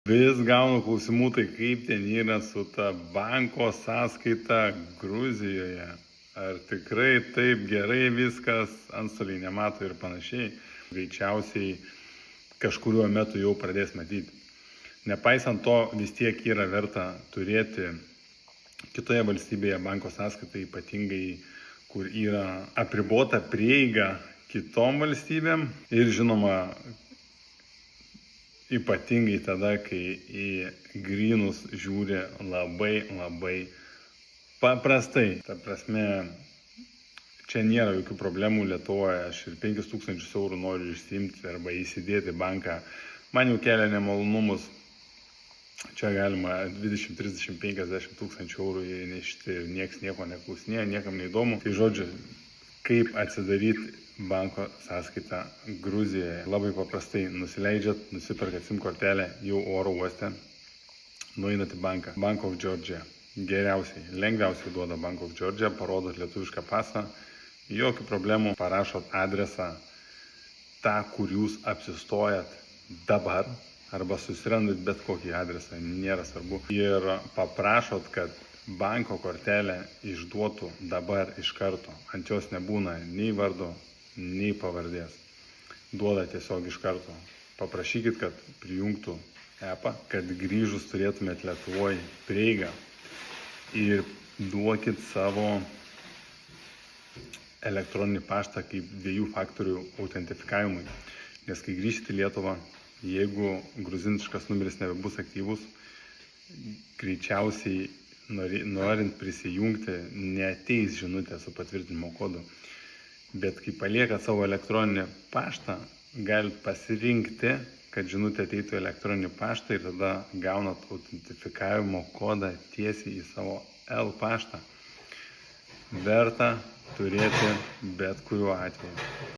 Vis gaunu klausimų, tai kaip ten yra su ta banko sąskaita Gruzijoje. Ar tikrai taip gerai viskas, antstoliai nemato ir panašiai. Greičiausiai kažkuriuo metu jau pradės matyti. Nepaisant to, vis tiek yra verta turėti kitoje valstybėje banko sąskaitą, ypatingai kur yra apribota prieiga kitom valstybėm ir žinoma, ypatingai tada, kai į grynus žiūri labai paprastai. Ta prasme, čia nėra jokių problemų Lietuvoje, aš ir 5000 eurų noriu išsiimti arba įsidėti banką. Man jau kelia nemalonumus. Čia galima 20, 30, 50 tūkstančių eurų įnešti ir nieks nieko neklausinėja, niekam neįdomu. Tai žodžiu, kaip atsidaryti banko sąskaitą Gruzijoje. Labai paprastai nusileidžiat, nusiperkat SIM kortelę jau oro uoste, nueinat į banką. Bank of Georgia. Geriausiai, lengviausiai duoda Bank of Georgia, parodot lietuvišką pasą, jokių problemų, parašot adresą tą, kur jūs apsistojat dabar, arba susirandat bet kokį adresą, nėra svarbu. Ir paprašot, kad banko kortelę išduotų dabar iš karto. Ant jos nebūna nei vardo, nei pavardės. Duoda tiesiog iš karto. Paprašykit, kad prijungtų appą, kad grįžus turėtumėt Lietuvoje prieigą. Ir duokit savo elektroninį paštą kaip 2 faktorių autentifikavimui. Nes kai grįžti į Lietuvą, jeigu gruziniškas numeris nebebus aktyvus, greičiausiai norint prisijungti, neateis žinutė su patvirtinimo kodu. Bet kai paliekat savo elektroninį paštą, galite pasirinkti, kad žinutė ateitų į elektroninį paštą ir tada gaunat autentifikavimo kodą tiesiai į savo L paštą. Verta turėti bet kuriuo atveju.